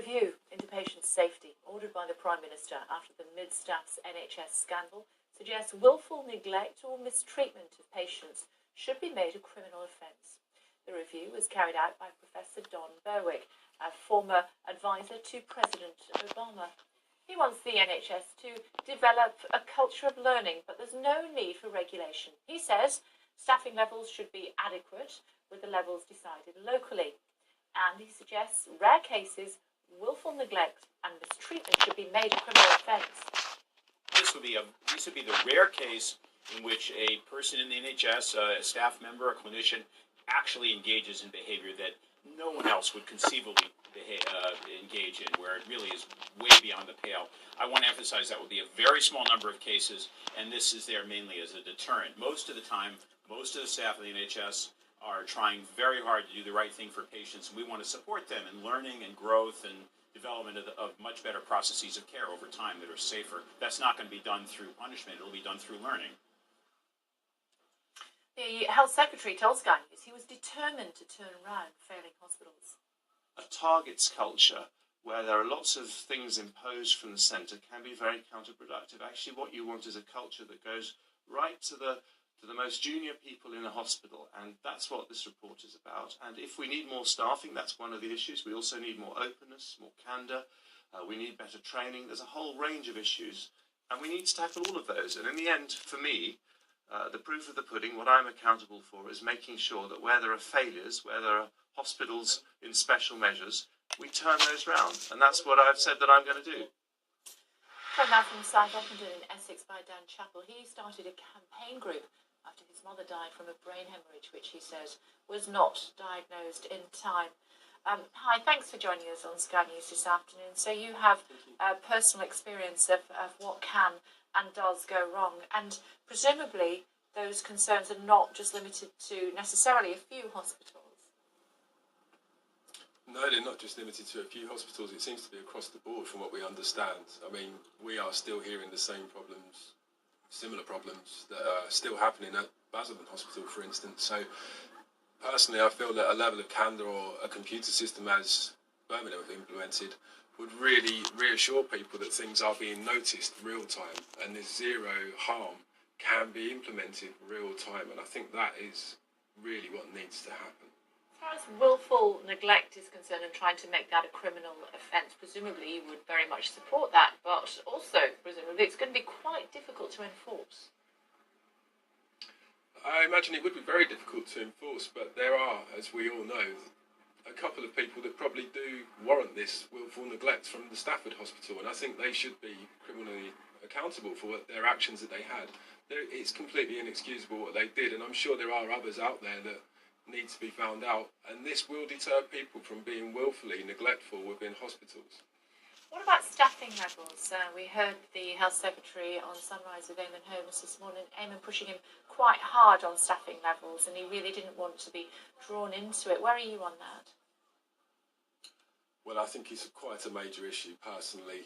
review into patient safety ordered by the Prime Minister after the Mid-Staff's NHS scandal suggests willful neglect or mistreatment of patients should be made a criminal offence. The review was carried out by Professor Don Berwick, a former advisor to President Obama. He wants the NHS to develop a culture of learning, but there's no need for regulation. He says staffing levels should be adequate, with the levels decided locally. And he suggests rare cases, willful neglect and mistreatment should be made a criminal offence. This would be the rare case in which a person in the NHS, a staff member, a clinician, actually engages in behavior that no one else would conceivably engage in, where it really is way beyond the pale. I want to emphasize that would be a very small number of cases, and this is there mainly as a deterrent. Most of the time, most of the staff of the NHS are trying very hard to do the right thing for patients, and we want to support them in learning and growth and development of much better processes of care over time that are safer. That's not going to be done through punishment. It'll be done through learning. The Health Secretary told Sky News he was determined to turn around failing hospitals. A targets culture where there are lots of things imposed from the centre can be very counterproductive. Actually, what you want is a culture that goes right to the most junior people in a hospital, and that's what this report is about. And if we need more staffing, that's one of the issues. We also need more openness, more candour. We need better training. There's a whole range of issues, and we need to tackle all of those. And in the end, for me, the proof of the pudding, what I'm accountable for, is making sure that where there are failures, where there are hospitals in special measures, we turn those round. And that's what I've said that I'm going to do. From now from South Ockenden in Essex by Dan Chappell, he started a campaign group after his mother died from a brain hemorrhage, which he says was not diagnosed in time. Hi, thanks for joining us on Sky News this afternoon. So you have personal experience of what can and does go wrong, and presumably those concerns are not just limited to necessarily a few hospitals. No, they're not just limited to a few hospitals. It seems to be across the board from what we understand. I mean, we are still hearing the same problems, similar problems that are still happening at Basildon Hospital, for instance. So personally, I feel that a level of candour or a computer system as Birmingham have implemented would really reassure people that things are being noticed real time, and this zero harm can be implemented real time. And I think that is really what needs to happen. As far as willful neglect is concerned and trying to make that a criminal offence, presumably you would very much support that, but also presumably it's going to be quite difficult to enforce. I imagine it would be very difficult to enforce, but there are, as we all know, a couple of people that probably do warrant this willful neglect from the Stafford Hospital, and I think they should be criminally accountable for their actions that they had. It's completely inexcusable what they did, and I'm sure there are others out there that need to be found out, and this will deter people from being willfully neglectful within hospitals. What about staffing levels? We heard the Health Secretary on Sunrise with Eamon Holmes this morning, Eamon pushing him quite hard on staffing levels, and he really didn't want to be drawn into it. Where are you on that? Well, I think it's quite a major issue personally.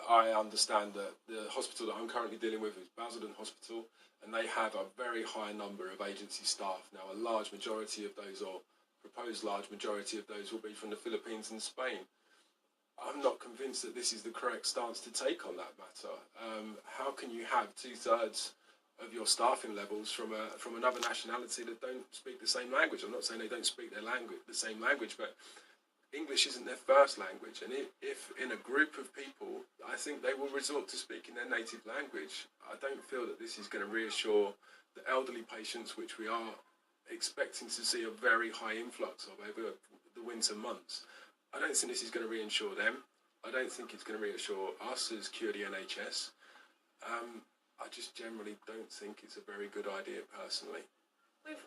I understand that the hospital that I'm currently dealing with is Basildon Hospital, and they have a very high number of agency staff. Now, a large majority of those, or proposed large majority of those, will be from the Philippines and Spain. I'm not convinced that this is the correct stance to take on that matter. How can you have 2/3 of your staffing levels from another nationality that don't speak the same language? I'm not saying they don't speak the same language, but English isn't their first language, and if in a group of people, I think they will resort to speaking their native language. I don't feel that this is going to reassure the elderly patients, which we are expecting to see a very high influx of over the winter months. I don't think this is going to reassure them. I don't think it's going to reassure us as QD NHS. I just generally don't think it's a very good idea personally.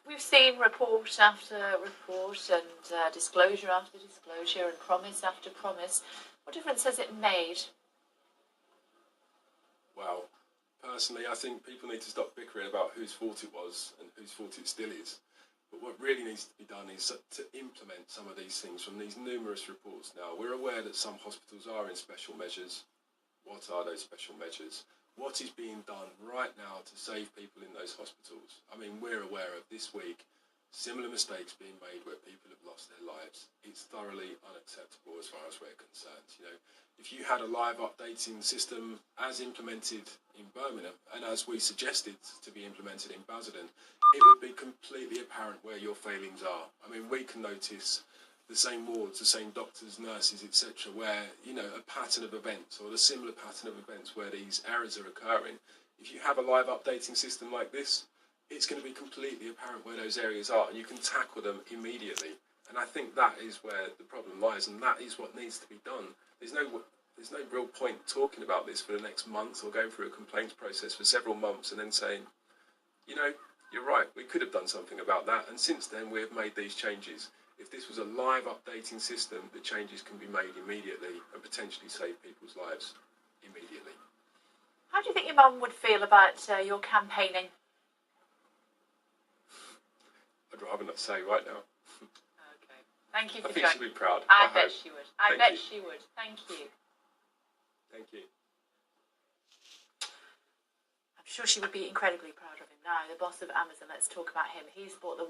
We've seen report after report and disclosure after disclosure and promise after promise. What difference has it made? Well, personally, I think people need to stop bickering about whose fault it was and whose fault it still is. But what really needs to be done is to implement some of these things from these numerous reports now. We're aware that some hospitals are in special measures. What are those special measures? What is being done right now to save people in those hospitals? I mean, we're aware of this week similar mistakes being made where people have lost their lives. It's thoroughly unacceptable. As as far as we're concerned. You know, if you had a live updating system as implemented in Birmingham and as we suggested to be implemented in Basildon, it would be completely apparent where your failings are. I mean, we can notice the same wards, the same doctors, nurses, etc., where, you know, a pattern of events or a similar pattern of events where these errors are occurring. If you have a live updating system like this, it's going to be completely apparent where those areas are, and you can tackle them immediately. And I think that is where the problem lies, and that is what needs to be done. There's no real point talking about this for the next month or going through a complaints process for several months and then saying, you know, you're right, we could have done something about that, and since then we have made these changes. If this was a live updating system, the changes can be made immediately and potentially save people's lives immediately. How do you think your mum would feel about your campaigning? I'd rather not say right now. Okay. Thank you for I think she'll joining. be proud. I bet she would. I Thank bet you. she would. Thank you. Thank you. I'm sure she would be incredibly proud of him. Now, the boss of Amazon, let's talk about him. He's bought the